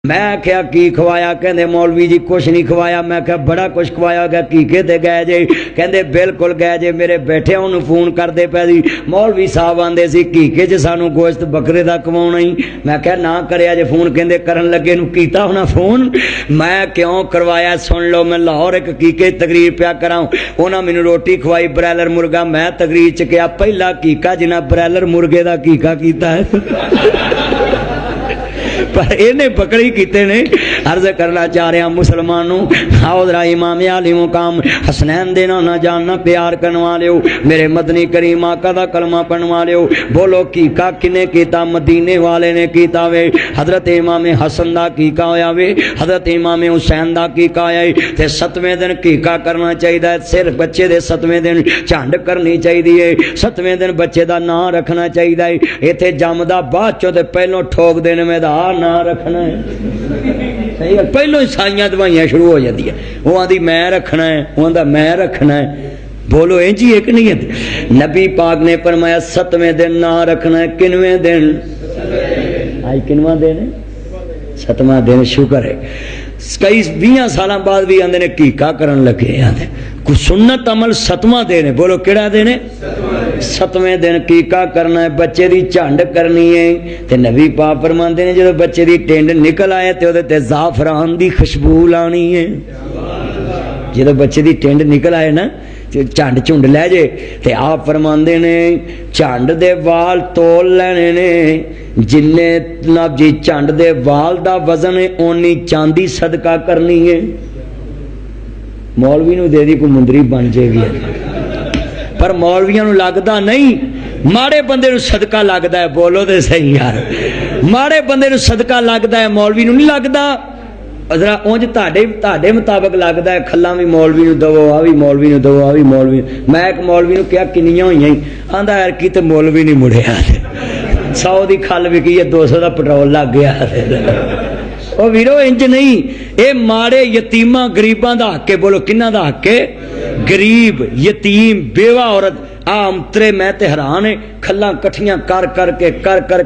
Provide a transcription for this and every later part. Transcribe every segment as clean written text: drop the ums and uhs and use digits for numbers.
میں آخیا کی کھوایا؟ کہندے مولوی جی کچھ نہیں کھوایا۔ میں آخیا بڑا کچھ کھوایا گیا، کیکے تے گئے جے؟ کہندے بالکل گئے جے، میرے بیٹھے انہوں فون کردے پے سی، مولوی صاحب آندے سی کیکے چ سانو گوشت بکرے دا کھواونا ہی۔ میں آخیا نہ کریا جے فون، کہندے کرن لگے نو کیتا ہونا فون۔ میں کیوں کروایا سن لو، میں لاہور ایک کیکے تقریر پیا کراں، انہاں مینوں روٹی کھوائی برائلر مرغا، میں تقریر چ کیا پہلا کیکا جنہ برائلر مرغے دا کیکا کیتا ہے پر انہیں پکڑی کیتے نے۔ عرض کرنا چاہ رہا مسلمانوں، آؤ ذرا امام علی مقام حسنین دینا نہ جاننا پیار کرنوا لیو، میرے مدنی کریم آقا دا کلمہ پڑھوا لیو۔ بولو کیکا کنے کیتا؟ مدینے والے نے کیتا وے۔ حضرت امام حسن دا کیکا ہویا وے، حضرت امام حسین دا کیکا ہویا ہے۔ تے 7ویں دن کیکا کرنا چاہیے، صرف بچے دے 7ویں دن چانڈ کرنی چاہیے، 7ویں دن بچے دا نام رکھنا چاہیے۔ ایتھے جمدا بعد چوں تے پہلوں ٹھوک دینے میں دا نام رکھنا ہے، صحیح ہے؟ پہلو عیسائیاں دوائیاں شروع ہو جاتی ہے، وہ آدھی میں رکھنا ہے، وہ آدھا میں رکھنا ہے۔ بولو این جی ایک نہیں ہے؟ نبی پاک نے فرمایا 7ویں دن نہ رکھنا ہے۔ کنویں دن؟ آج کنواں دن ہے؟ 7واں دن۔ شکر ہے کئی 20 سالاں بعد بھی آندے نے کیکا کرن لگے، آندے کوئی سنت عمل 7واں دن ہے۔ بولو کیڑا دن ہے؟ 7ویں دن کیکا کرنا ہے، بچے دی چانڈ کرنی ہے۔ تے نبی پاک فرماندے نے جدوں بچے دی ٹینڈ نکل آئے تے اودے تے زعفران دی خوشبو لانی ہے۔ جدوں بچے دی ٹینڈ نکل آئے نا چانڈ چونڈ لے جے تے آپ فرماندے نے چانڈ دے وال تول لینے نے، جننے نب جی چانڈ دے وال دا وزن ہے اونی چاندی صدقہ کرنی ہے۔ مولوی نو دے دی کوئی مندری بن جائے گی، پر مولویاں نو لگدا نہیں، ماڑے بندے نو صدقہ لگدا ہے۔ بولو تے صحیح یار، ماڑے بندے نو صدقہ لگدا ہے، مولوی نو نہیں لگدا۔ ذرا اونج تہاڈے مطابق لگدا ہے، کھلاں بھی مولوی نو دو، آ بھی مولوی نو دو، آ بھی مولوی۔ میں ایک مولوی نو کیا کنیاں ہوئیاں، آندا یار کی تے مولوی نہیں مڑیا، 100 دی کھل وکی ہے، 200 دا پٹرول لگ گیا۔ او ویرو انج نہیں، اے ماڑے یتیماں غریباں دا حق ہے۔ بولو کنہاں دا حق ہے؟ غریب، یتیم، بیوہ عورت۔ عام ترے میں تے حیران ہے، کھلاں کٹھیاں کر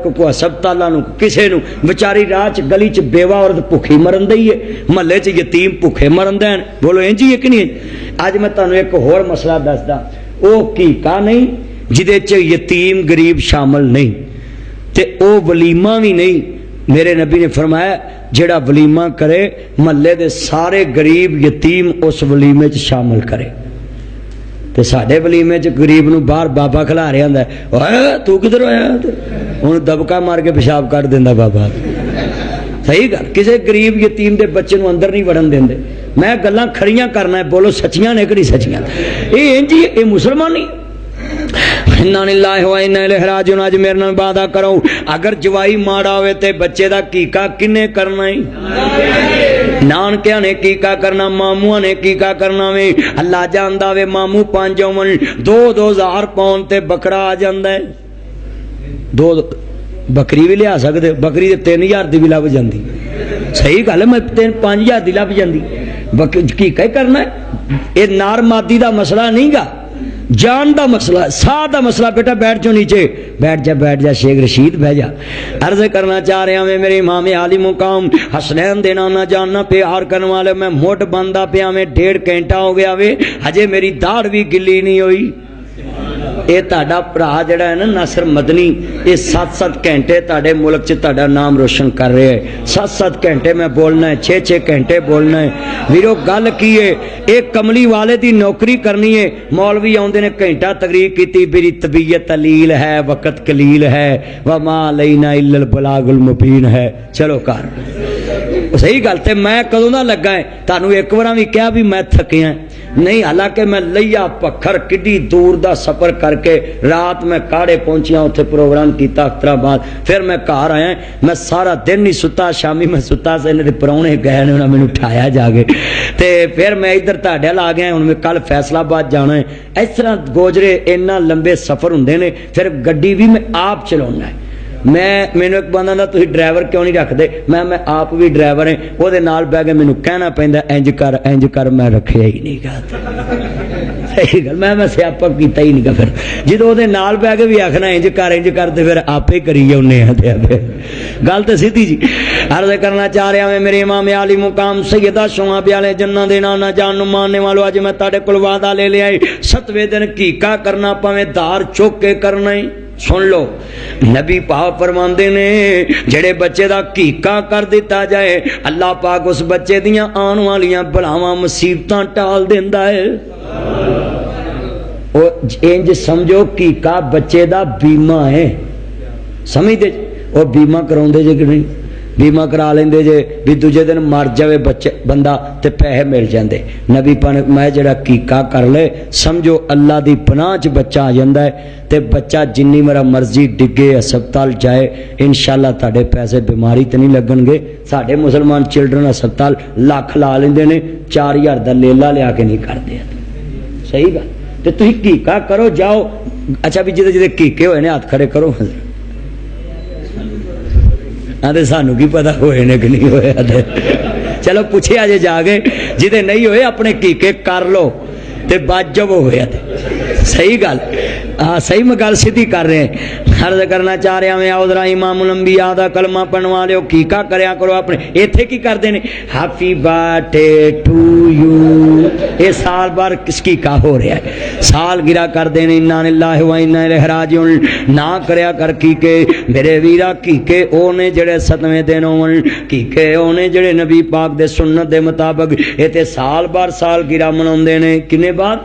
کے کو ہسپتالاں نو کسے نو بیچاری راہ چ گلی چ بیوہ عورت بھوکھی مرن دئی ہے، محلے چ یتیم بھوکھے مرن دے۔ بولو انج ہی ایک نہیں؟ اج میں تانوں ایک ہور مسئلہ دسدا، او کیکا نہیں جدے چ یتیم غریب شامل نہیں تے او ولیمہ بھی نہیں۔ میرے نبی نے فرمایا جڑا ولیمہ کرے محلے دے سارے غریب یتیم اس ولیمے چ شامل کرے۔ تے ساڈے ولیمے چ غریب نو باہر بابا کھلا رہا ہوندا ہے، اوئے تو کدھر آیا؟ ہن دبکا مار کے پیشاب کر دیندا بابا۔ صحیح گل، کسے غریب یتیم دے بچے نو اندر نہیں وڑن دیندے۔ میں گلاں کھڑیاں کرنا ہے، بولو سچیاں نے کہ نہیں سچیاں؟ اے انج اے مسلمان نہیں۔ انا للہ و انا الیہ راجعون۔ اج میرے نال وعدہ کرو اگر جوائی ماڑا ہوئے تے بچے دا کیکا کنے کرنا ہے؟ نانکیاں نے کیکا کرنا، ماموں نے کیکا کرنا وے۔ اللہ جاندا وے ماموں 5 ہون 2,000 پاؤنڈ تے بکرا آ جاندا ہے۔ بکری بھی لیا سکدے، بکری تے 3,000 دی بھی لب جاندی۔ صحیح گل ہے، میں 5,000 دی لب جاندی۔ کیکا ہی کرنا ہے۔ اے نار مادی دا مسئلہ نہیں گا، جان دا مسئلہ، ساہ دا مسئلہ۔ بیٹا بیٹھ جو نیچے، بیٹھ جا شیخ رشید بہ جا۔ عرض کرنا چاہ رہا ہوں میرے امام عالی مقام حسنین دینا نہ جاننا پیار کرنے والے، میں موٹ بندہ پیا میں 1.5 گھنٹہ ہو گیا وے، ہجے میری داڑھ بھی گلی نہیں ہوئی۔ اے تہاڈا بھرا جڑا ہے نا ناصر مدنی، یہ 7 گھنٹے تہاڈے ملک چ تہاڈا نام روشن کر رہے ہیں۔ 7 گھنٹے میں بولنا ہے، 6 گھنٹے بولنا ہے۔ ویرو گل کی ہے، ایک کملی والے دی نوکری کرنی ہے۔ مولوی آندے نے گھنٹہ تقریر کیتی، میری طبیعت علیل ہے، وقت قلیل ہے، وما علینا الا البلاغ المبین ہے۔ چلو کر صحیح گل تے میں کدوں دا لگا ہے، تانوں ایک وار بھی کہا بھی میں تھکیا نہیں، حالانکہ میں لیا پکھر کڈی دور دا سفر کر کے رات میں کاڑے پہنچیا، اتنے پروگرام کیتا اخترآباد، پھر میں گھر آیا، میں سارا دن نہیں ستا، شامی میں ستا سے انہوں نے پراؤنے گئے نے، انہوں نے مینوں اٹھایا جا کے، تے پھر میں ادھر تہاڈے ول آ گیا، ہن میں کل فیصلہ آباد جانا ہے۔ اس طرح گوجرے اینا لمبے سفر ہوندے نے، پھر گڈی بھی میں آپ چلاؤنا ہے۔ مینوں ایک بندہ دا تسی ڈرائیور کیوں نہیں رکھ دے؟ میں آپ بھی ڈرائیور ہیں، وہ دے نال بہ کے مینوں کہنا پیندا انج کر، میں رکھیا ہی نہیں گا۔ صحیح گل میں سیاپا کیتا ہی نہیں گا پھر جدو وہ نال پہ کے بھی آخنا انج کر تے پھر آپ ہی کری جاؤنے گل تو سیدھی جی عرض کرنا چاہ رہا میں میرے امام عالی مقام سیدہ شعب والے جنہ دے نام نہ جان نو ماننے والو اج میں تہاڈے کول وعدہ لے لیا 7ویں دن کیکا کرنا پویں دار چوک کے کرنا ہی سن لو نبی پاک فرماندے نے جڑے بچے دا کیکا کر دیتا جائے اللہ پاک اس بچے دیاں آن والیاں بلاواں مصیبتاں ٹال دیندا ہے او انج سمجھو کیکا بچے دا بیمہ ہے سمجھدے او بیمہ کراوندے جے کہ نہیں بیمہ کرا لیندے جے بھی دوجے دن مر جاوے بچے بندہ تے پیسے مل جاندے نبی پاک میں جڑا کیکا کر لے سمجھو اللہ دی پناہ چ بچہ آ جاندا ہے تے بچہ جنی میرا مرضی ڈگے ہسپتال جائے انشاءاللہ تہاڈے پیسے بیماری تے نہیں لگن گے ساڈے مسلمان چلڈرن ہسپتال لاکھ لا لیندے نے 4000 دا لیلا لیا کے نہیں کردے صحیح گل تے تسی کیکا کرو جاؤ اچھا بھی جدے کیکے ہوئے نے ہاتھ کھڑے کرو آدھے سانو کی پتا ہوئے نے کہ نہیں ہوئے آدھے چلو پوچھے آجے جا گئے جدے نہیں ہوئے اپنے کیکے کر لو تے بات جب ہوئے آدھے صحیح گل صحیح میں گل سیدھی کر رہے ہیں عرض کرنا چاہ رہا میں آؤدرا امام الانبیاء دا کلمہ پڑھوا لیو کیکا کریا کرو اپنے ایتھے کی کر دینے ہیپی برتھڈے ٹو یو اے سال بار کس کیکا ہو رہا ہے سال گرا کر دینے انا للہ و انا الیہ راجعون نہ کریا کر کیکے میرے ویرا کیکے اونے جڑے 7ویں دن ہون کیکے اونے جڑے نبی پاک دے سنت دے مطابق ایتھے سال بار سال گرا مناوندے نے کنے بعد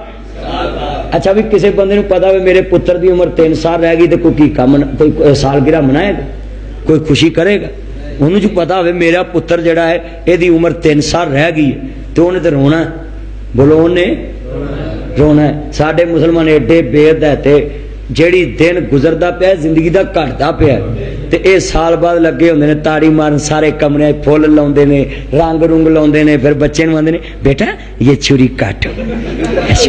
اچھا بھی کسی بندے نو پتا ہوئے میرے پتر دی عمر 3 سال رہ گئی تو کوئی سالگرہ منائے گا کوئی خوشی کرے گا انہوں جو پتا ہوئے میرا پتر جڑا ہے یہ دی عمر 3 سال رہ گئی ہے تو انہیں تو رونا ہے بولو انہیں رونا ہے ساڑھے مسلمان ایڈے بید ہے جیڑی دن گزردہ پہ زندگی دا کٹدا پیا تے اے سال بعد لگے ہوندے نے تاڑی مارن سارے کمرے پھول لاوندے نے رنگ رنگ لاوندے نے پھر بچے نوں آندے نے بیٹا یہ چھری کاٹو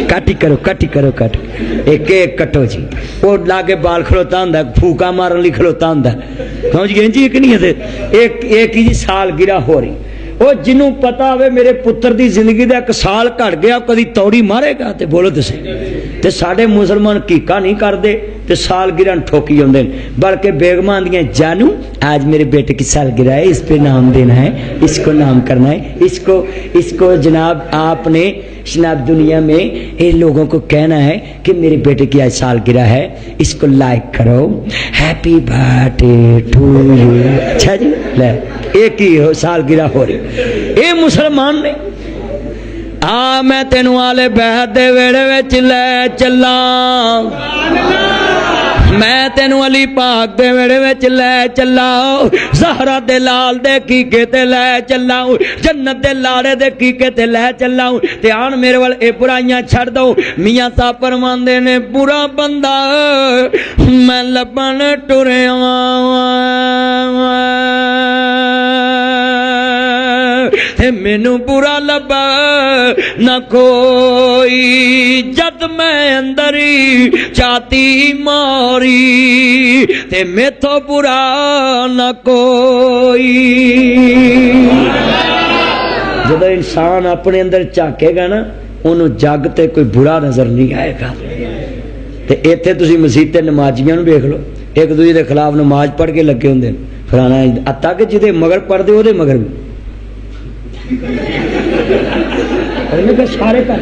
کاٹی کرو ایک ایک کٹو جی وہ لا کے بال کھلوتا ہوندا پھوکا مارن لئی کھلوتا ہوندا سمجھ گئے جی کہ نہیں ہے ایک ہی جی سال گرا ہو رہی وہ جنوں پتا ہوئے میرے پتر دی زندگی دا 1 سال گھٹ گیا کدی توڑی مارے گا تے بولو تے صحیح تے ساڈے مسلمان کیکا نہیں کردے تے سال گرن ٹھوکی ہوندے بلکہ بیگماں دیاں جانو آج میرے بیٹے کی سال گرہ ہے اس پہ نام دینا ہے اس کو نام کرنا ہے اس کو جناب آپ نے جناب دنیا میں یہ لوگوں کو کہنا ہے کہ میرے بیٹے کی آج سال گرہ ہے اس کو لائک کرو ہیپی برتھڈے ٹو یو اچھا جی لے ایک ہی سال گرہ ہو رہی اے مسلمان نے میں تینوں آلے بیعت دے ویڑے وچ لے چلا میں تینوں علی پاک دے ویڑے وچ لے چلا زہرا دے لال دے کیکے تے لے چلا جنت دے لاڑے دے کیکے تے لے چلا تے آن میرے وال اے برائیاں چھڑ دو میاں صاحب فرماندے نے برا بندہ میں لبن ٹریا مینو برا لبا نہ کوئی جد میں اندری چاتی ماری تے میتھو برا نہ کوئی جب انسان اپنے اندر چاکے گا نا انہوں جگ تے کوئی برا نظر نہیں آئے گا تے ایتھے تسی مسجد تے نمازیاں نوں ویکھ لو ایک دوسرے دے خلاف نماز پڑھ کے لگے ہوندے فلانا اتا کہ جدے مگر پڑھ دے او دے مگر سارے کر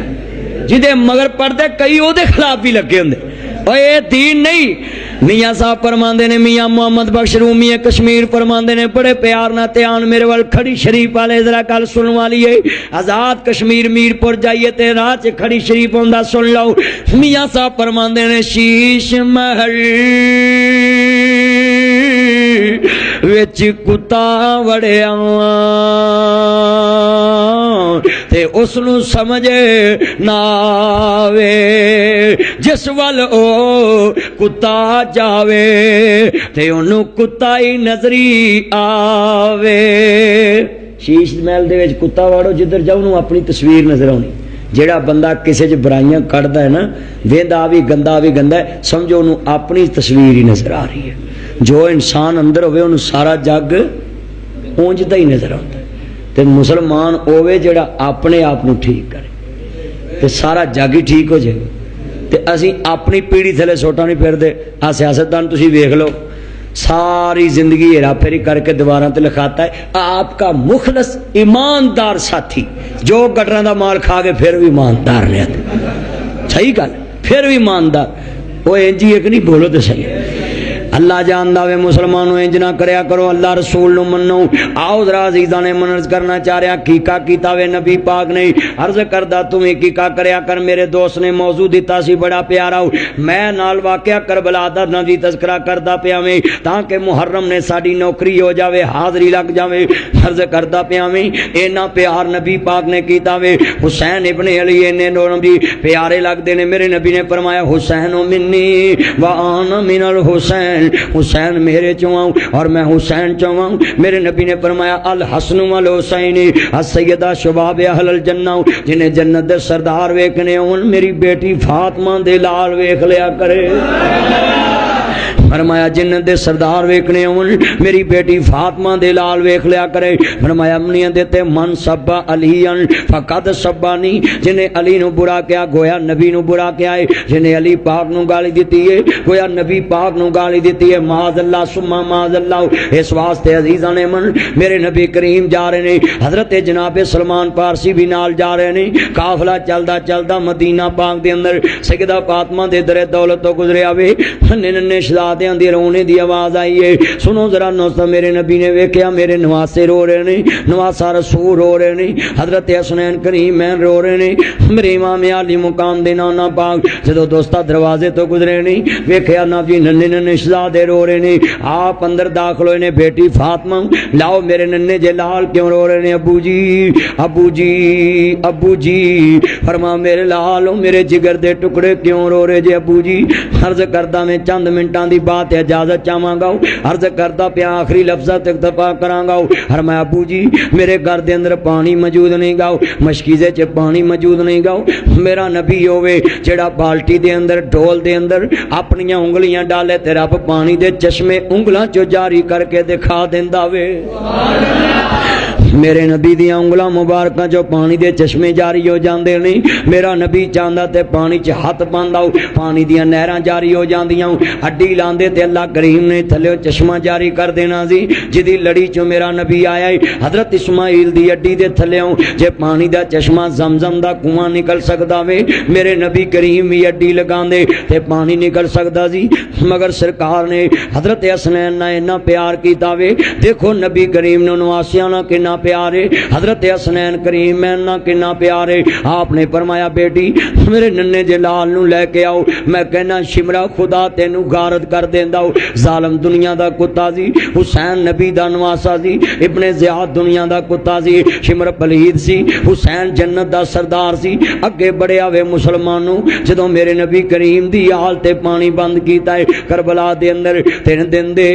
جدے مگر پڑھتے کئی وہ خلاف بھی لگے ہوں اور یہ دین نہیں میاں صاحب فرماندے نے میاں محمد بخش رومی کشمیر فرماندے نے بڑے پیار نہ تیان میرے وال کھڑی شریف والے ذرا گل سن والی ہے آزاد کشمیر میرپور جائیے تے راہ چ کھڑی شریف ہوندا سن لو میاں صاحب فرماندے نے شیش محل وچ کتا وڑیا تے اس نو سمجھے ناوے جس وال او کتا جاوے تے انہوں کتا ہی نظری آوے شیش محل دے وچ کتا واڑو جدھر جاؤ انہوں اپنی تصویر نظر آنی جیڑا بندہ کسے چ برائیاں کڑدا ہے نا ویندا بھی گندا ہے سمجھو انہوں اپنی تصویر ہی نظر آ رہی ہے جو انسان اندر ہوئے انہوں سارا جگ اونجدا ہی نظر آتا ہے تے مسلمان ہوئے جڑا اپنے آپ نو ٹھیک کرے تے سارا جگ ہی ٹھیک ہو جائے تے اسی اپنی پیڑھی تھلے سوٹا نہیں پھردے آ سیاستدان تسی ویکھ لو ساری زندگی ہیرا پھیری کر کے دوبارہ تے لکھاتا ہے آپ کا مخلص ایماندار ساتھی جو گٹراں دا مال کھا کے پھر بھی ایماندار رہتے صحیح گل پھر بھی ایماندار وہ انجی ایک نہیں بولو تو صحیح اللہ جاندا وے مسلمانوں انج نہ کریا کرو اللہ رسول نو منو آؤ ذرا عزیزاں نے منرز کرنا چاہ رہا کیکا کیتا وے نبی پاک نے عرض کردا تمہیں کیکا کریا کر میرے دوست نے موضوع دیتا سی بڑا پیارا میں نال واقعہ کربلا دا نبی تذکرہ کردا پیا میں تاکہ محرم نے ساڈی نوکری ہو جاوے حاضری لگ جاوے عرض کردا پیا میں اینا پیار نبی پاک نے کیتا وے حسین ابن علی نے نبی پیارے لگدے نے میرے نبی نے فرمایا حسین منی وانا من الحسین حسین میرے چواؤں اور میں حسین چواؤں میرے نبی نے فرمایا الحسن والحسین السیدہ شباب اہل الجنہ جنہیں جنت دے سردار ویکھنے ہون میری بیٹی فاطمہ دے لال ویکھ لیا کرے فرمایا جنت دے سردار ویکھنے ہون میری بیٹی فاطمہ دے لال ویکھ لیا کرے فرمایا امنیاں دیتے من سبا علیان فقد سبانی جنہیں علی نو برا کیا گویا نبی نو برا کیا ہے جنہیں علی پاک نو گالی دیتی ہے گویا نبی پاک نو گالی دیتی ہے معاذ اللہ سما معاذ اللہ اس واسطے عزیزاں نے من میرے نبی کریم جا رہے نے حضرت جناب سلمان پارسی بھی نال جا رہے نے قافلہ چلدا چلدا مدینہ پاک دے اندر سیدہ فاطمہ دے در دولت تو گزرے آوے ننے شہزادے دی رونے دی آواز آئی ہے سنو ذرا نوسا میرے نبی نے ویکھیا میرے نواسے رو رہے نے نواسا رسول رو رہے نے حضرت حسنین کریم میں رو رہے نے میرے امام علی مقام دے نانا پاک جدو دوستا دروازے تو گزرے نے ویکھیا نبی ننے ننے شہزادے رو رہے نے آپ اندر داخل ہوئے نے بیٹی فاطمہ لاؤ میرے ننے جلال کیوں رو رہے نے ابو جی ابو جی ابو جی فرما میرے لالو میرے جگر دے ٹکڑے کیوں رو رہے جے ابو جی عرض کردہ میں چند منٹاں دی بات اجازت چاہواں گا عرض کردا پیا آخری لفظات اکتفا کراں گا فرمایا ابو جی میرے گھر دے اندر پانی موجود نہیں گا مشکیزے چ پانی موجود نہیں گا میرا نبی ہوے جڑا بالٹی دے اندر ڈھول دے اندر اپنی انگلیاں ڈالے تے رب پانی دے چشمے انگلاں چوں جاری کر کے دکھا دیندا وے میرے نبی دی انگلاں مبارکاں جو پانی دے چشمے جاری ہو جاندے نہیں میرا نبی چاہندا تے پانی چ ہاتھ پاندا پانی دیاں نہراں جاری ہو جاندیاں ہڈی لاندے تے اللہ کریم نے تھلے چشمہ جاری کر دینا سی جدی لڑی چوں میرا نبی آیا ہے حضرت اسماعیل دی ہڈی دے تھلیوں جے پانی دا چشمہ زمزم دا کنواں نکل سکدا وے میرے نبی کریم بھی ہڈی لگاندے تے پانی نکل سکدا سی مگر سرکار نے حضرت حسنین نال اتنا پیار کیتا وے دیکھو نبی کریم نو نواسیاں نال کنا پیارے حضرت حسنین کریم میں نہ کنا پیارے آپ نے فرمایا بیٹی میرے ننے جلال نو لے کے آؤ میں کہنا شمرا خدا تینو غارت کر دیندا ظالم دنیا دا کتا سی حسین نبی دا نواسا سی ابن زیاد دنیا دا کتا سی شمر پلید سی حسین جنت دا سردار سی اگے بڑے آوے مسلمانوں جدوں میرے نبی کریم دی آل تے پانی بند کیتا ہے کربلا دے اندر تین دن دے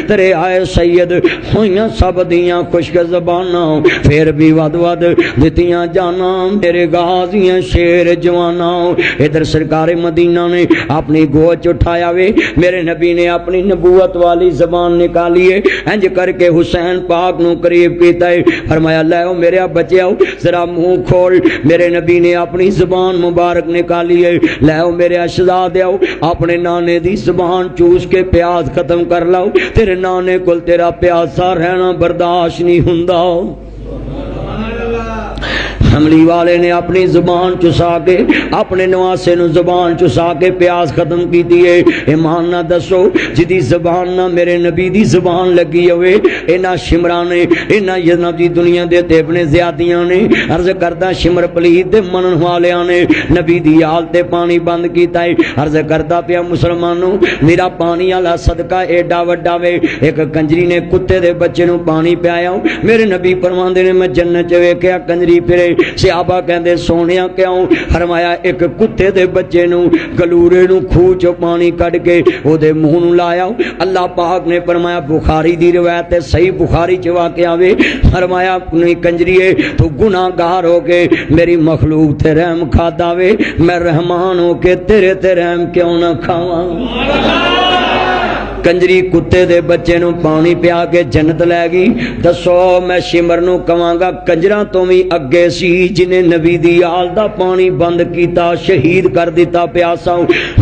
تیرے آئے سید ہویاں سب دیاں خشک زباناں پھر بھی ود ود دتیاں جانا میرے غازیاں شیر جوانا ادھر سرکار مدینہ نے اپنی گوچ اٹھایا وے میرے نبی نے اپنی نبوت والی زبان نکالی ہے انج کر کے حسین پاک نو قریب کیتا ہے فرمایا لے میرے بچیاؤ ذرا منہ کھول میرے نبی نے اپنی زبان مبارک نکالی ہے لے میرے شہزادیاؤ اپنے نانے دی زبان چوس کے پیاس ختم کر لاؤ تیرے نانے کول تیرا پیاسا رہنا برداشت نہیں ہوندا حملی والے نے اپنی زبان چسا کے اپنے نواسے نو زبان چسا کے پیاس ختم کی دیئے ایمان نہ دسو جدی زبان نہ میرے نبی دی زبان لگی ہوئے اینا شمرانے اینا نبی دنیا دے تے اپنے زیادیاں نے عرض کردہ شمر پلید دے منن والیاں نے نبی دی آل تے پانی بند کیتا ہے عرض کردہ پیا مسلمانوں میرا پانی آلا صدقہ ایڈا وڈا وے ایک کنجری نے کتے دے بچے نو پانی پیایا ہوں میرے نبی فرماندے نے میں جنت چوے کیا کنجری پھرے صحابہ کہندے سونیا کیوں فرمایا ایک کتے دے بچے نو گلورے نو کھوہ چو پانی کڈ کے او دے منہ نو لایا اللہ پاک نے فرمایا بخاری دی روایت ہے صحیح بخاری چ واقعہ وے فرمایا نہیں کنجریے تو گناہ گار ہو کے میری مخلوق تے رحم کھادا وے میں رحمان ہو کے تیرے تے رحم کیوں نہ کھاواں کنجری کتے دے بچے نو پانی پیا کے جنت لے گئی. دسو میں شمر نو کہاں گا کنجراں تو بھی اگے سی جنہیں نبی دی آل دا پانی بند کیتا شہید کر دیتا پیاسا.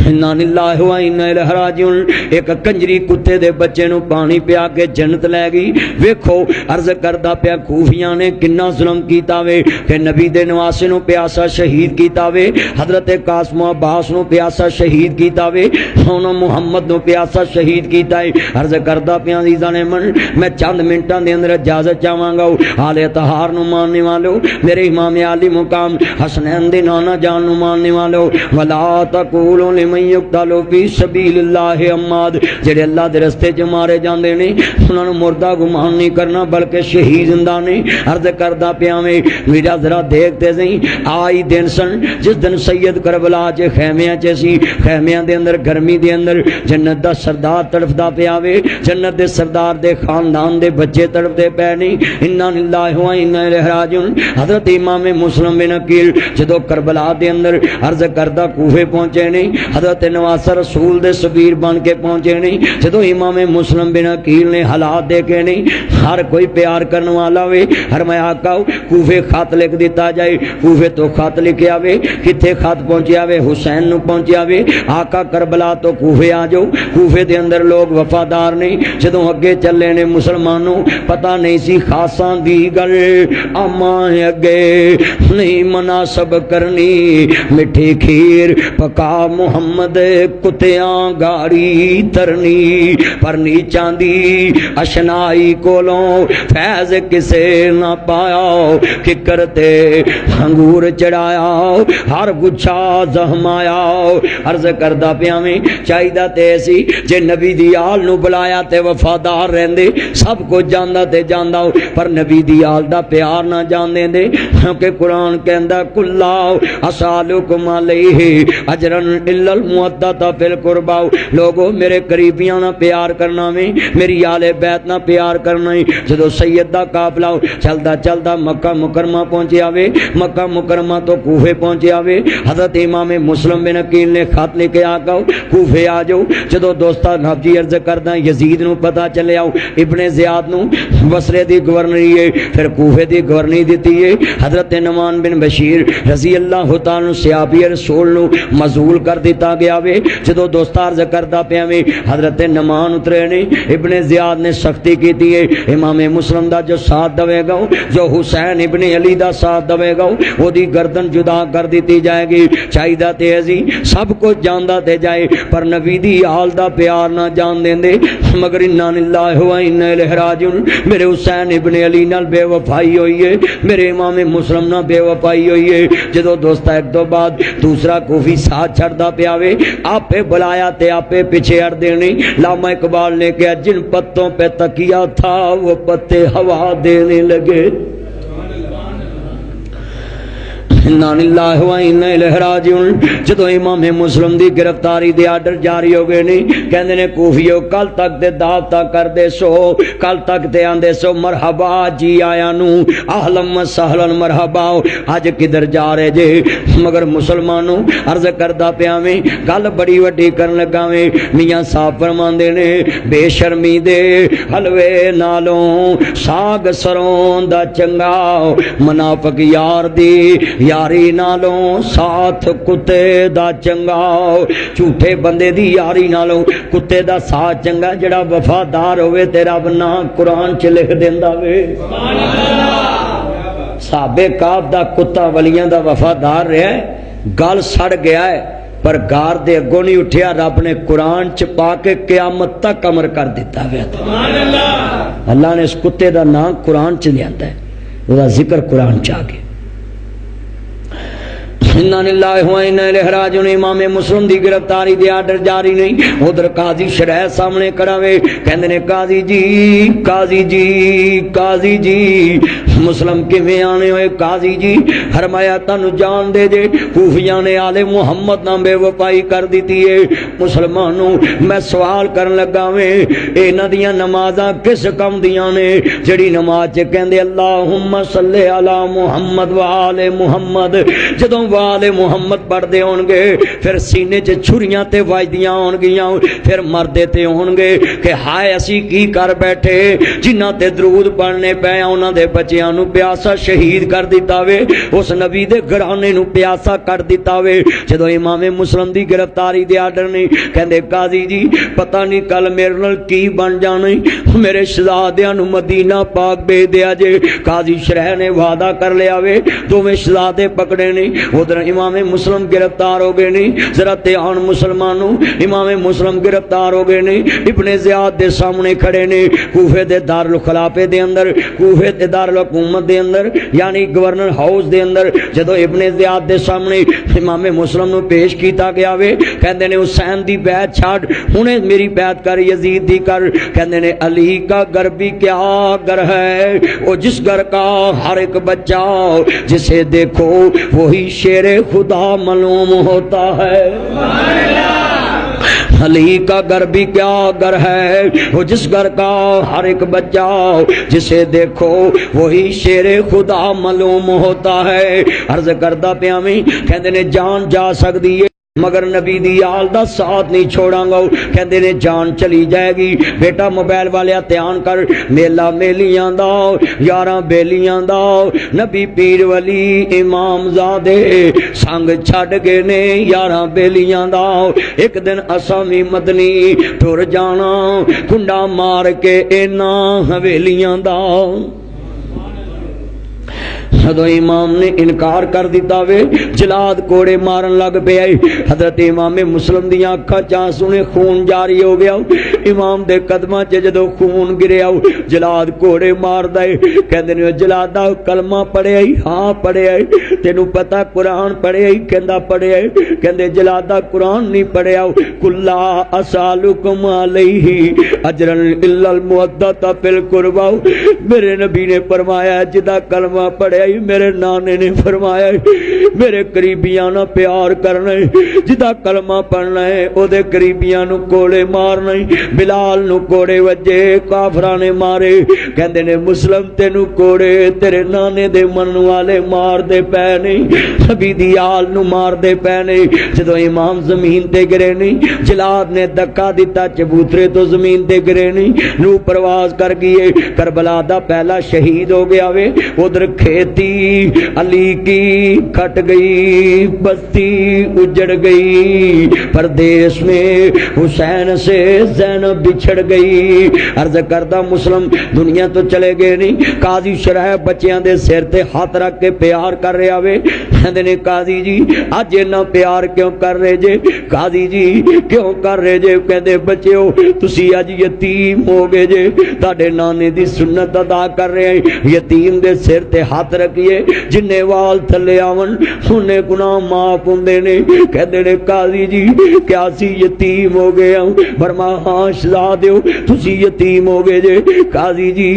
انا للہ و انا الیہ راجعون. ایک کنجری کتے دے بچے نو پانی پیا کے جنت لے گئی. ویکھو عرض کردا پیا خوفیاں نے کنا ظلم کیتا وے کہ نبی دے نواسے نو پیاسا شہید کیتا وے, حضرت قاسم عباس نو پیاسا شہید کیتا وے, سونا محمد نو پیاسا شہید کیتا ہے. عرض کردا پیا عزیزاں نے من میں چند منٹاں دے اندر اجازت چاہواں گا آل اطہار نو ماننے والو, میرے امام علی مقام حسنین دے نانا جان نو ماننے والو, ولا تقولوا لمن یقتل فی سبیل اللہ اموات, جڑے اللہ دے رستے چ مارے جاندے نے انہاں نو مردہ گمان نہیں کرنا بلکہ شہید زندہ نے. عرض کردا پیا میں میرا ذرا دیکھتے سی آئی دن سن جس دن سید کربلا چ خیمیاں چ سی, خیمیاں دے اندر گرمی دے اندر جنت دا سردار تڑفدا پیا وے, جنت دے سردار دے خاندان دے بچے تڑفدے پے نہیں. انا للہ و انا الیہ راجعون. حضرت امام مسلم بن عقیل جدو کربلا دے اندر عرض کردہ کوفے پہنچے نہیں, حضرت نواس رسول دے سفیر بن کے پہنچے نہیں. جدو امام مسلم بن عقیل نے حالات دیکھے نہیں, ہر کوئی پیار کرنے والا وے, ہر میں آقا کوفے خط لکھ دیتا جائے, کوفے تو خط لکھیا وے, کتھے خط پہنچیا وے حسین نو پہنچیا وے, آقا کربلا تو کوفے آ جاؤ. کوفے دے اندر لوگ وفادار نہیں, جدوں اگے چلے نے مسلمانوں پتہ نہیں سی خاصاں دی گل اما اگے نہیں مناسب کرنی, مٹھی کھیر پکا محمد کتیاں گاڑی ترنی, پر نیچاں دی اشنائی کولوں فیض کسے نہ پایا, ککر تے انگور چڑھایا ہر گچھا زہمایا. عرض کردہ پیا میں چاہیدہ تے سی جے نبی دی آل نو بلایا تے وفادار رہندے, سب کو جاندہ تے جاندہ پر نبی دی آل دا پیار نہ جاندے دے, کیونکہ قرآن کہندہ کلا اسالکم علیہ اجرن الا المودۃ فی القربى. لوگو میرے قریبیاں نہ پیار کرنا میں, میری آل بیت نہ پیار کرنا ہے. جدو سید دا قافلہ چلدا چلدا مکہ مکرمہ پہنچیا وے, مکہ مکرمہ تو کوفے پہنچیا وے, حضرت امام مسلم بن عقیل نے خط لکھے آقا کوفے آ جاؤ. جدو دوستا نبجی عرض کردہ یزید نو پتہ چلے آؤ ابن زیاد نو بصرے دی گورنری ہے, پھر کوفے دی گورنری دیتی ہے. حضرت نعمان بن بشیر رضی اللہ تعالی صحابی رسول نو مزول کر دیتا گیا وے. جدو دوستا عرض کردہ پیا میں حضرت نعمان اترے نے, ابن زیاد نے سختی کی ہے, امام مسلم دا جو ساتھ دوے گا, جو حسین ابن علی دا ساتھ دوے گا, وہ دی گردن جدا کر دیتی جائے گی. چاہیدہ تیزی سب کو جاندہ تے جائے پر نبی دی آل دا پیار نہ جان دیں دے, مگر انا للہ و انا الیہ راجعون. میرے حسین ابن علی نال بے وفائی ہوئی ہے, میرے امام مسلم نال بے وفائی ہوئی ہے. جدو دوستا ایک دو بعد دوسرا کوفی ساتھ چھڑدا پیا وے, آپے بلایا تے آپے پیچھے ہٹ دینی. علامہ اقبال نے کہا جن پتوں پہ تکیا تھا وہ پتے ہوا دینے لگے. انا للہ و انا الیہ راجعون. جدو امام مسلم دی گرفتاری دے آرڈر جاری ہو گئے نہیں, کہندے نے کوفیو کل تک دے دعوتاں کر دے سو, کل تک دے آندے سو مرحبا جی آیا نو, اہلا و سہلا مرحبا, اج کدھر جا رہے جے. مگر مسلمانوں عرض کردہ پیا میں گل بڑی وڈی کرن لگا میں, میاں صاحب فرماندے نے بے شرمی دے حلوے نالوں ساگ سروں دا چنگا, منافق یار دی یاری نالوں ساتھ کتے دا چنگا. جھوٹے بندے دی یاری نالوں کتے دا ساتھ چنگا, جڑا وفادار ہوئے تیرا بنا قرآن چ لکھ دیندا وے. صحابہ کعب دا کتا ولیاں دا وفادار رہا ہے, گل سڑ گیا ہے پر گار دے اگوں نہیں اٹھیا, رب نے قرآن چ پا کے قیامت تک امر کر دیتا ہے. اللہ نے اس کتے دا نام قرآن چ لیا ہے, وہ دا ذکر قرآن چ آ گیا. انا للہ و انا الیہ راجعون. امام مسلم دی گرفتاری دے آرڈر جاری نہیں, ادھر قاضی شرح سامنے کھڑا وے, کہندے نے قاضی جی قاضی جی قاضی جی مسلم کیویں آنے ہوئے. قاضی جی فرمایا تانوں جان دے جے کوفیاں نے آل محمد نام بے وفائی کر دیتی ہے. مسلمانوں میں سوال کرن لگا ویں انہاں دیاں نمازاں کس کم دیاں نے, جڑی نماز چ کہندے اللہم صلی علی محمد و آل محمد, جدوں آل محمد پڑھتے ہون گے پھر سینے چ چھریاں تے وجدیاں ہون گیاں پھر مردے تے ہون گے کہ ہائے اسی کی کر بیٹھے جنہاں تے درود پڑھنے پے انہاں دے بچیاں نو پیاسا شہید کر دیتا وے اس نبی دے گھرانے نو پیاسا کر دیتا وے جدو امام مسلم دی گرفتاری دے آرڈر نہیں کہندے قاضی جی پتہ نہیں کل میرے نال کی بن جانے میرے شہزادیاں نو مدینہ پاک بھیج دیا جے قاضی شرح نے وعدہ کر لیا وے دوویں شہزادے پکڑے نہیں ادھر امام مسلم گرفتار ہو گئے نہیں ذرا دھیان مسلمانوں امام مسلم گرفتار ہو گئے نہیں ابن زیاد دے سامنے کھڑے نے کوفے دے دارالخلافے دے اندر کوفے دے دارالحکومت دے اندر یعنی گورنر ہاؤس دے اندر جدو ابن زیاد دے سامنے امام مسلم نو پیش کیتا گیا وے کہندے نے حسین دی بیعت چھاڑ ہنے میری بیعت کر یزید دی کر کہندے نے علی کا گھر بھی کیا گھر ہے وہ جس گھر کا ہر ایک بچہ جسے دیکھو وہی شیر خدا معلوم ہوتا ہے علی کا گھر بھی کیا گھر ہے وہ جس گھر کا ہر ایک بچہ جسے دیکھو وہی شیر خدا معلوم ہوتا ہے عرض کردہ پیامی کہندے نے جان جا سکتی ہے مگر نبی دی آل دا ساتھ نہیں چھوڑاں گا کہندے نے جان چلی جائے گی بیٹا موبائل والے دھیان کر میلا میلیاں دا یاراں بیلیاں دا نبی پیر ولی امام زادے سنگ چھڈ گئے نے یاراں بیلیاں دا ایک دن اسامی مدنی ٹر جانا کنڈا مار کے انہاں حویلیاں دا جدو امام نے انکار کر دیتا وے جلاد کوڑے مارن لگ پیا حضرت امام مسلم دیاں اکھاں چانسوں نے خون جاری ہو گیا امام دے قدماں چ جدو خون گریا جلاد کوڑے ماردا ہے کہندے نے جلادا کلمہ پڑھیا ہاں پڑھیا تینوں پتہ قرآن پڑھیا کہندا پڑھیا کہندے جلادا قرآن نہیں پڑھیا کلا اسالکم علیہ اجرا الا المودۃ فی القربى میرے نبی نے فرمایا جدا کلمہ پڑھیا میرے نانے نے فرمایا میرے قریبیاں نہ پیار کرنا جدا کلمہ پڑھنا ہے او دے قریبیاں نو کوڑے مارنا بلال نو کوڑے وجے کافراں نے مارے کہندے نے مسلم تینو کوڑے تیرے نانے دے من والے مار دے پے نہیں نبی دی آل نو مار دے پے نہیں جدو امام زمین تے گرے نہیں جلاد نے دھکا دیتا چبوترے تو زمین تے گرے نہیں روح پرواز کر گئے کربلا دا پہلا شہید ہو گیا وے ادھر کھیتی علی کی کھٹ گئی بستی اجڑ گئی پردیس میں حسین سے زینب بچھڑ گئی عرض کردہ مسلم دنیا تو چلے گئے نہیں قاضی شرح بچیاں دے سر تے ہاتھ رکھ کے پیار کر رہے آوے کہندے نے قاضی جی اج اتنا پیار کیوں کر رہے جے قاضی جی کیوں کر رہے جے کہندے بچیو تسی اج یتیم ہو گئے جے تہاڈے نانے دی سنت ادا کر رہے ہیں یتیم دے سر تے ہاتھ رکھیے جننے وال تھلے آون سنے گناہ معاف ہوندے نے کہندے نے قاضی جی کیا سی یتیم ہو گئے ہوں فرما ہاں شہزادیو تسی یتیم ہو گئے جے قاضی جی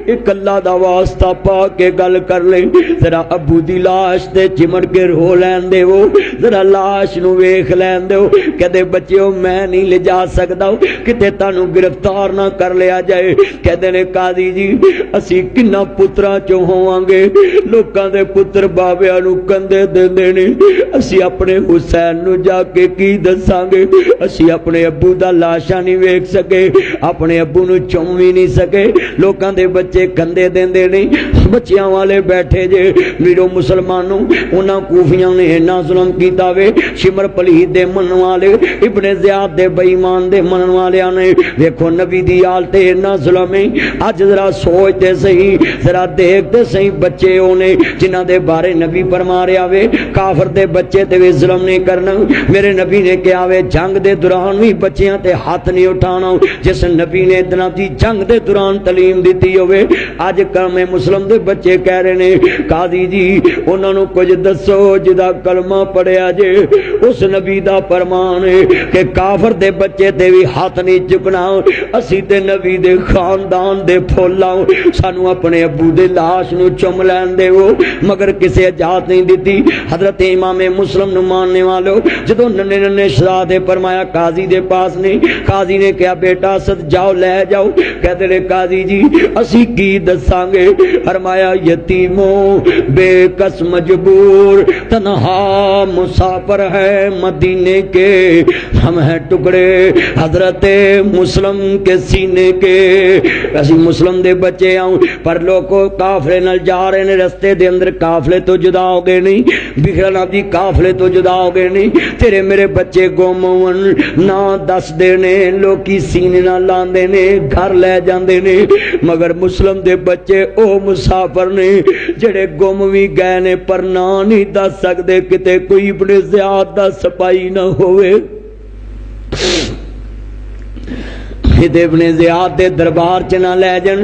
ایک اللہ دا واسطہ پا کے گل کر لیں ذرا ابو دی لاش تے چمٹ کے رو لین دے وہ ذرا لاش نو ویکھ لین دے کہندے بچیو میں نہیں لے جا سکدا کتے تانوں گرفتار نہ کر لیا جائے کہندے نے قاضی جی اسی کنا پتراں چوں ہوواں گے لوکاں دے پتر بابیاں نو کندے دیندے نے اسی اپنے حسین نو جا کے کی دساں گے اسی اپنے ابو دا لاشاں نہیں ویکھ سکے اپنے ابو نو چوم وی نہیں سکے لوکاں دے بچے کندے دیندے نہیں بچیاں والے بیٹھے جے میرو مسلمانوں انہاں کوفیاں نے اتنا ظلم کیتا وے شمر پلید دے من والے ابن زیاد دے بے ایمان دے من والیاں نے دیکھو نبی دی آل تے اتنا ظلم ہے اج ذرا سوچتے صحیح ذرا دیکھتے صحیح بچے ہونے جنہاں دے بارے نبی فرما رہا وے کافر دے بچے تے وی ظلم نہیں کرنا میرے نبی نے کہا وے جنگ دے دوران بھی بچیاں تے ہاتھ نہیں اٹھانا جس نبی نے اتنا دی جنگ دے دوران تعلیم دیتی ہوئے اج قوم مسلم دے بچے کہہ رہے نے قاضی جی انہاں نو کچھ دسو جدا کلمہ پڑھیا جے اس نبی دا فرمان ہے کہ کافر دے بچے تے وی ہاتھ نہیں چکنا اسی تے نبی دے خاندان دے پھولاں سانو اپنے ابو دے لاش نو چم لین دے وہ مگر کسے اجازت نہیں دیتی حضرت امام مسلم نو ماننے والو جدو ننے ننے شہزادے فرمایا قاضی دے پاس نہیں قاضی نے کہا بیٹا سد جاؤ لے جاؤ کہتے رہے قاضی جی اسی کی دساں گے فرمایا فرمایا یتیموں بے کس مجبور تنہا مسافر ہے مدینے کے ہم ہیں ٹکڑے حضرت مسلم کے سینے کے. اسی مسلم دے بچے آؤں پر لوگوں قافلے نال جا رہے نے رستے دے اندر قافلے تو جدا ہو گئے نہیں بکھرن ابھی قافلے تو جدا ہو گئے نہیں تیرے میرے بچے گم ہون نہ دس دینے لوکی سینے نہ لاندے نے گھر لے جاندے نے مگر مسلم دے بچے او مسافر نے جڑے گم بھی گئے نے پر نہ نہیں دس سکتے کتے کوئی ابن زیاد دا سپائی نہ ہوئے. ابن زیاد دے دربار چ نہ لے جن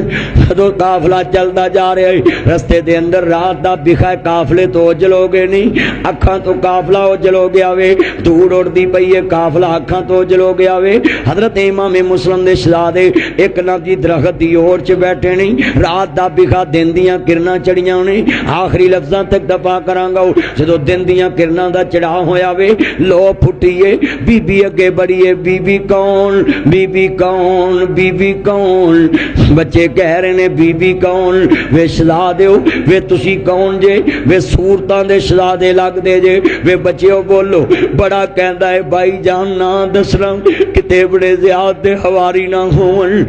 جدو قافلہ چلدا جا رہا ہے رستے دے اندر رات دا بکھا قافلے تو جلو گے نہیں اکھاں تو قافلہ او جلو گیا وے دھوڑ اڑدی پئی ہے قافلہ اکھاں تو جلو گیا وے. حضرت امام مسلم دے شہزادے ایک نہ دی درخت دی اور چ بیٹھے نہیں رات دا بکھا دن دیاں کرنا چڑیاں نے آخری لفظاں تک دفاع کراں گا جدو دن دیاں کرنا دا چڑھا ہویا وے لو پھٹیے بی بی اگے بڑھیے بی بی کون بی بی کون بی بی کون بچے کہہ رہے نے بی بی کون وے شہزادے ہو وے تسی کون جے وے صورتاں دے شہزادے لگ دے جے وے بچیو بولو بڑا کہندا ہے بھائی جان نہ دسنا کتے بڑے زیاد دے حواری نہ ہون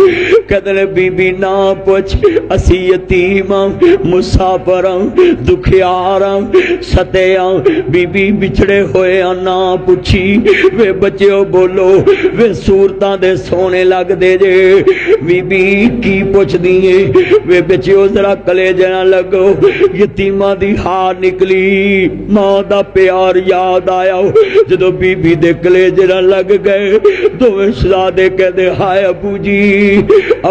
کہندے بی بی نہ پوچھ اسی یتیم مسافر دکھیار ستے بی بی بچھڑے ہوئے نہ پوچھی وے بچیو بولو وے صورتاں دے سونے لگ دے جے بی بی کی پوچھ دیئے وے بچیو ذرا کلیجہ نہ لگو یتیمہ دی ہار نکلی ماں دا پیار یاد آیا جدو بی بی دے کلیجہ نہ لگ گئے دو شہزادے کہہ دے ہائے ابو جی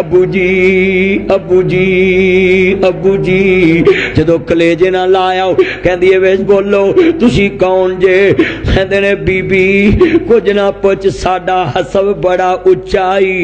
ابو جی ابو جی ابو جی جدو کلیجہ نہ لایا کہہ دیئے ویس بولو تسی کون جے کہہ دینے بی بی کچھ نہ پوچھ ساڈا حسب بڑا اچائی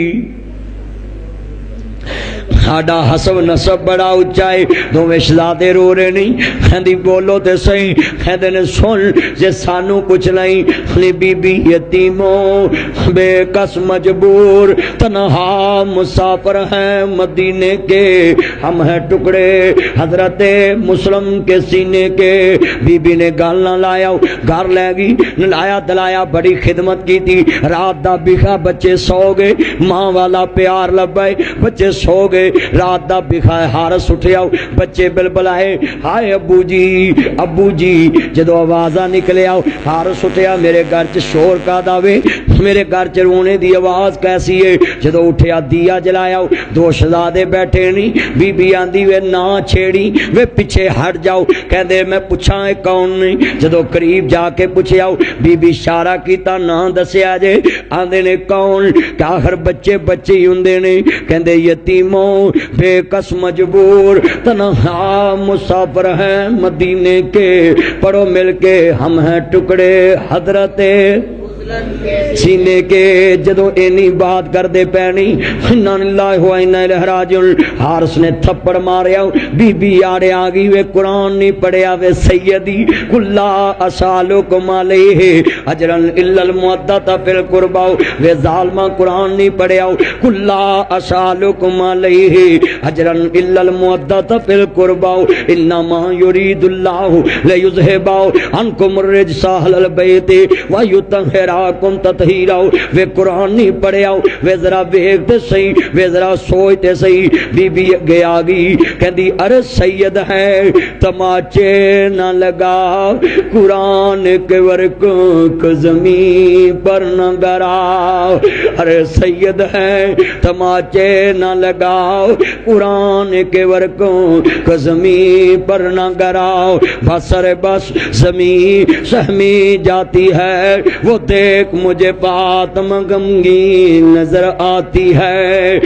ساڈا حسب نسب بڑا اچائی دوویں شہزادے رو رہے نہیں کہندی بولو تے صحیح کہندے نے سن جے سانو کچھ نہیں بی بی یتیموں بے کس مجبور تنہا مسافر ہیں مدینے کے ہم ہیں ٹکڑے حضرت مسلم کے سینے کے. بی بی نے گل نہ لایا گھر لے گی نلایا دلایا بڑی خدمت کی تھی رات دا بکھا بچے سو گئے ماں والا پیار لبائے بچے سو گئے رات دا بکھائے ہارس اٹھیا بچے بلبلائے ہائے ابو جی جدو آوازہ نکلے آؤ ہارس اٹھیا میرے گھر چ شور کا داوے میرے گھر چ رونے دی آواز کیسی ہے جدو اٹھیا دیا جلایا دو شہزادے بیٹھے نہیں بی بی آندی وے نہ چھیڑی وے پیچھے ہٹ جاؤ کہندے میں پوچھاں کون نہیں جدو قریب جا کے پوچھیا بی بی اشارہ کیتا نہ دسیا جے آندے نے کون کہ آخر بچے ہی ہوندے نے کہندے یتیموں بے کس مجبور تنہا مسافر ہیں مدینے کے پڑھو مل کے ہم ہیں ٹکڑے حضرت سینے کے. جدو اینی بات کر دے پینی انا للہ و انا الیہ راجعون حارس نے تھپڑ ماریا بی بی آڑے آگی وے قرآن نہیں پڑھیا وے سیدی کلا اسالکم علیہ اجرن الا المودۃ فی القربا وے ظالمہ قرآن نہیں پڑھیا کلا اسالکم علیہ اجرن الا المودۃ فی القربا انما یرید اللہ لیذھب عنکم الرجس اہل البیت ویطہر کم تطہیرہ وے قرآن نہیں پڑھیا وے ذرا دیکھتے صحیح وے ذرا سوچتے صحیح. بی بی گے آگی کہندی ارے سید ہے تماچے نہ لگا قرآن کے ورقوں کو زمین پر نہ گرا ارے سید ہے تماچے نہ لگا قرآن کے ورقوں کو زمین پر نہ گرا بس ارے بس زمین سہمی جاتی ہے وہ دیکھ مجھے بات غمگین نظر آتی ہے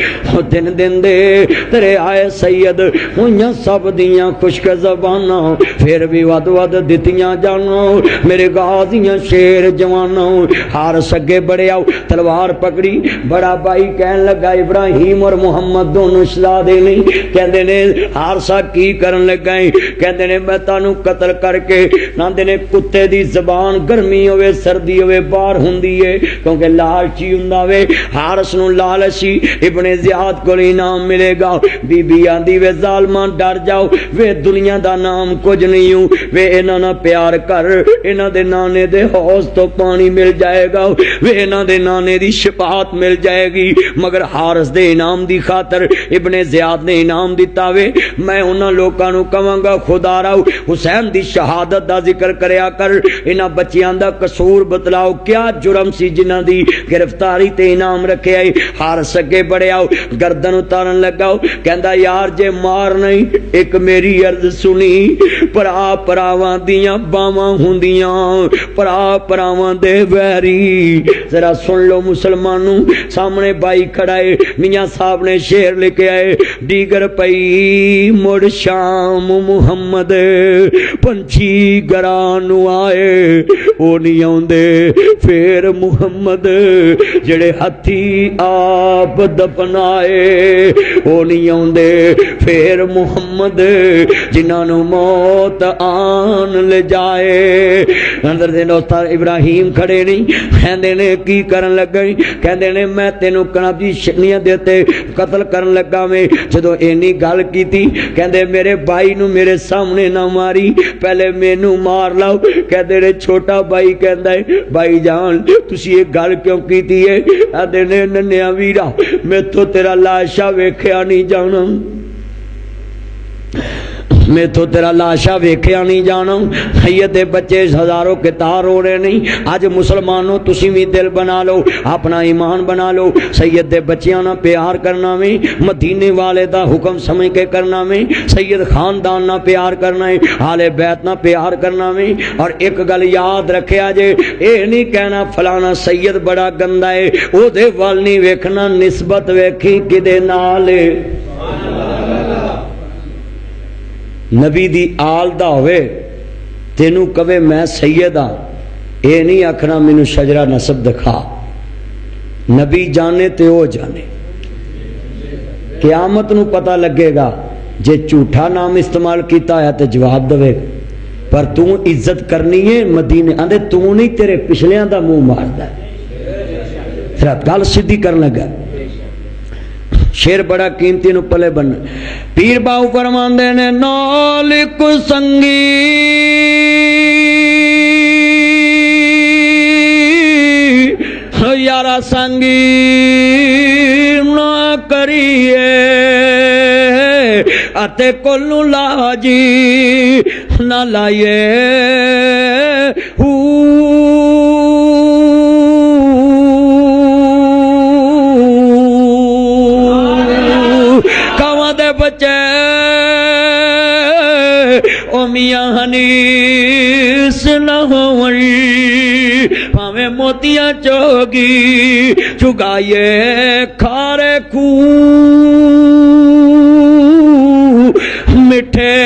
دن دے تیرے آئے سید ہویاں سب دیاں خشک زباناں پھر بھی ود ود دتیاں جانو میرے غازیاں شیر جوانوں ہار سگے بڑے آؤ تلوار پکڑی بڑا بھائی کہن لگا ابراہیم اور محمد دونوں شہزادے نہیں کہندے نے ہارسا کی کرن لگائیں کہندے نے میں تانوں قتل کر کے ناندے نے کتے دی زبان گرمی ہوئے سردی ہوئے پیار ہوندی ہے کیونکہ لالچی ہوندا وے حارث نو لالچی ابن زیاد کو انعام ملے گا بی بی آندی وے ظالماں ڈر جاؤ وے دنیا دا نام کچھ نہیں ہوں وے انہاں نال پیار کر انہاں دے نانے دے حوض تو پانی مل جائے گا وے انہاں دے نانے دی شفاعت مل جائے گی مگر حارث دے انعام دی خاطر ابن زیاد نے انعام دیتا وے میں انہاں لوکاں نو کہاں گا خدا راو حسین دی شہادت دا ذکر کریا کر انہاں بچیاں دا قصور بتلاؤ کیا جرم سی جنہاں دی گرفتاری تے انعام رکھے آئی حارث اگے بڑے آؤ گردن اتارن لگاؤ کہندا یار جے مار نہیں ایک میری عرض سنی پرا پراواں دیاں باواں ہوندیاں پرا پراواں دے ویری ذرا سن لو مسلمانوں سامنے بائی کھڑائے میاں صاحب نے شعر لکھے آئے دیگر پئی مڑ شام محمد پنچھی گرانو آئے او نہیں آندے پھر محمد جڑے ہتھی آپ دفنائے او نہیں آندے پھر محمد جنہاں نو موت آن لے جائے اندر دے دوستار ابراہیم کھڑے نہیں کہندے نے کی کرن لگے کہندے نے میں تینوں کنابی شکنیاں دیتے قتل کرن لگا میں جدو اینی گل کیتی کہندے میرے بھائی نو میرے سامنے نہ ماری پہلے مینوں مار لاؤ کہندے نے چھوٹا بھائی کہندا ہے بھائی جان تسی یہ گل کیوں کیتی ہے کہندے نے ننیا ویرا میں تو تیرا لاشا ویکھیا نہیں جانا میں تو تیرا لاشا ویکھیا نہیں جانا سید دے بچے ہزاروں کے تار ہو رہے نہیں آج مسلمانوں تسی بھی دل بنا لو اپنا ایمان بنا لو سید دے بچیاں نہ پیار کرنا میں مدینے والے دا حکم سمجھ کے کرنا میں سید خاندان نہ پیار کرنا ہے آل بیت نہ پیار کرنا میں اور ایک گل یاد رکھیا جے اے نہیں کہنا فلانا سید بڑا گندا ہے او دے وال نہیں ویکھنا نسبت ویکھی کدے نال نبی دی آل دا ہوئے تینوں کہے میں سید ہاں اے نہیں آکھنا مینوں شجرہ نسب دکھا نبی جانے تے او جانے قیامت نو پتہ لگے گا جے جھوٹا نام استعمال کیتا ہے تے جواب دے پر تو عزت کرنی ہے مدینے آندے تو نہیں تیرے پچھلیاں دا منہ ماردا ہے پھر گل سیدھی کرن لگا شیر بڑا قیمتی نو پلے بن پیر باؤ فرماندے نے نال کو سنگی یارا سنگی نہ کریے اتے کلو لاجی نہ لائیے بچے او میاں حنیس نہ ہوئی پاویں موتیاں چوگی چگائے کھارے کو مٹھے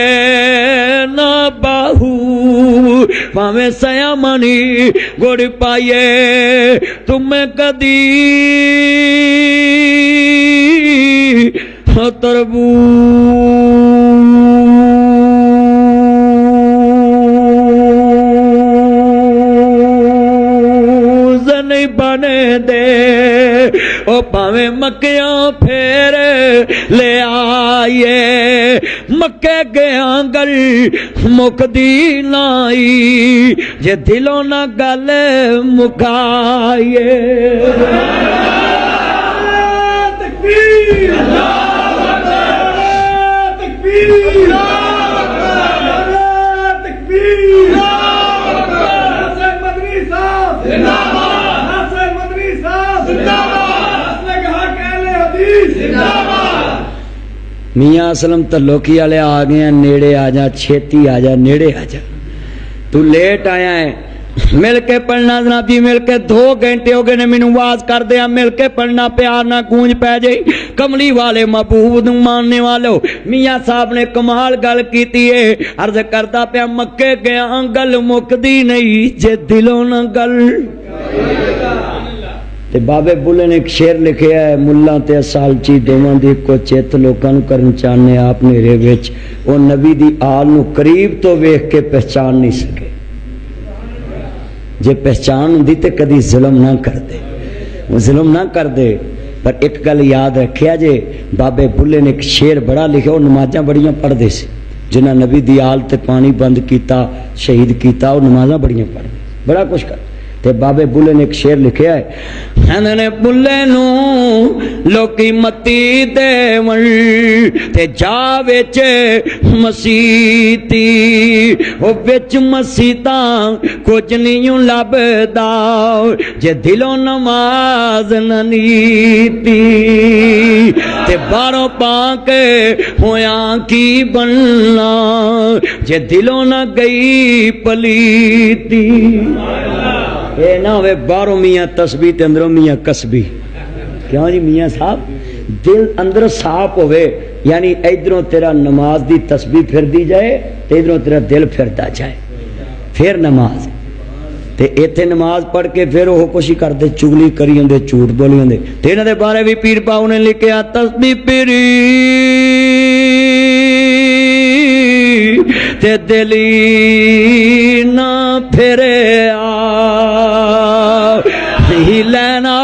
نہ باہو پاویں سیامانی گڑ پائیے تمہیں کدی تربوز نہیں بنے دے او پاویں مکیاں پھیر لے آئیے مکے گیا گل مکدی نائی جے دلوں نہ گل مکائیے تکبیر میاں اسلم تلوکی والے آ گئے نیڑے آ جا چھیتی آ جا نیڑے آ جا تو لیٹ آیا ہے مل کے پڑھنا جناب جی مل کے 2 گھنٹے ہو گئے نے مینوں واز کر دیا مل کے پڑھنا پیار نہ گونج پہ جائی کملی والے محبوب ماننے والو میاں صاحب نے کمال گل کیتی ہے عرض کرتا پیا مکے گیا گل مکدی نہیں جے دلوں نہ گل تے بابے بلے نے ایک شعر لکھیا ہے ملا تے سالچی دوواں دی کو چت لوکاں نوں کرن چاہنے آپ نیرے وچ او نبی دی آل نو قریب تو ویکھ کے پہچان نہیں سکے جے پہچان ہوندی تے کدی ظلم نہ کر دے، ظلم نہ کر دے۔ پر ایک گل یاد رکھیا جے، بابے بلے نے ایک شعر بڑا لکھیا، وہ نمازاں بڑیاں پڑھ دے سی، جنہ نبی دی آل تے پانی بند کیتا شہید کیتا، وہ نمازاں بڑیاں پڑھ دے، بڑا کچھ کر تے بابے بلے نے ایک شعر لکھیا ہے، کہندے بلے نو لوکی متی دیون تے جا وچ مسیتی، او وچ مسیتاں کچھ نہیں لبدا جے دلوں نماز نہ نیتی، تے باہروں پاک ہویاں کی بننا جے دلوں نہ گئی پلیتی۔ اے نہ ہوئے باہروں میاں تسبیح تے اندروں میاں کسبی، کیوں جی میاں صاحب دل اندر صاف ہوئے، یعنی ادھروں تیرا نماز دی تسبیح پھر دی جائے تے ادھروں تیرا دل پھردا جائے، پھر نماز تے ایتھے نماز پڑھ کے پھر وہ کچھ ہی کردے، چگلی کری ہوندے، جھوٹ بولی ہوندے۔ تے انہاں دے بارے بھی پیر باؤ نے لکھیا، تسبیح پری تے دلی نہ پھرے ہی لینا،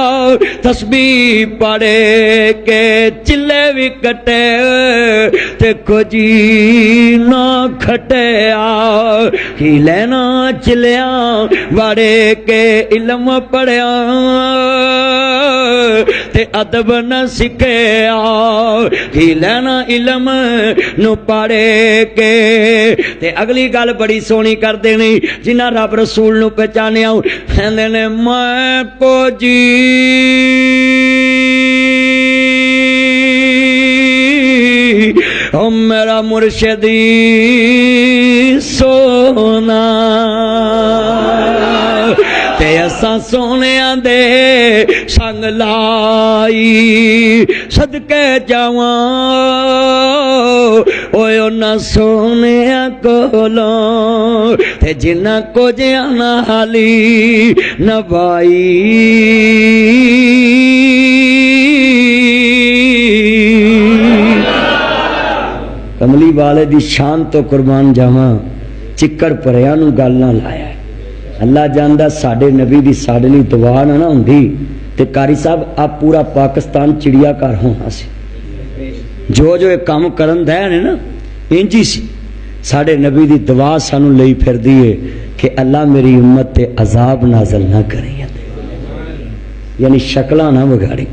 تسبیح پڑھے کے چلے بھی کٹے تے کجی نہ کھٹے ہی لینا، چلیاں وڑے کے علم پڑھیا تے ادب نہ سکھیا، ہی لینا علم نو پڑھے کے۔ تے اگلی گل بڑی سونی کر دینی، جنہ رب رسول نو پہچانیا، کہندے نے میں کو جی او میرا مرشدی سونا، تے اساں سونیاں دے سنگ لائی صدقے جاواں اوے انہاں سونیاں کولوں تے جنہ کو جانا حالی نبائی۔ کملی والے دی شان تو قربان جاواں، چکڑ پریاں نو گل نہ لایا۔ اللہ جاندا ساڈے نبی دی ساڈے لئی دعا نہ ہوندی تے قاری صاحب آپ پورا پاکستان چڑیا گھر ہونا سی، جو ایک کام کرن دے نے نا انجی سی۔ ساڈے نبی دی دعا سانو لئی پھر دیے کہ اللہ میری امت تے عذاب نازل نہ کریں، یعنی شکلاں نہ بگاڑی۔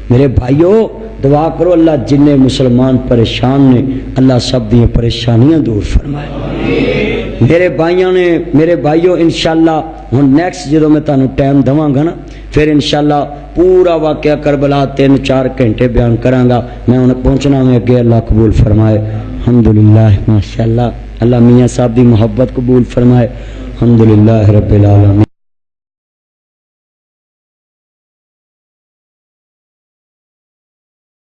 میرے بھائیو دعا کرو اللہ جن مسلمان پریشان نے اللہ سب دی پریشانیاں دور فرمائے۔ میرے بھائیو انشاءاللہ ہن نیکسٹ جدوں میں تانوں ٹائم دواں گا نا، پھر انشاءاللہ پورا واقعہ کربلا 3-4 گھنٹے بیان کراں گا۔ میں ہن پہنچنا میں اگے، اللہ قبول فرمائے۔ الحمدللہ ماشاءاللہ، اللہ میاں صاحب دی محبت قبول فرمائے۔ الحمدللہ رب العالمین۔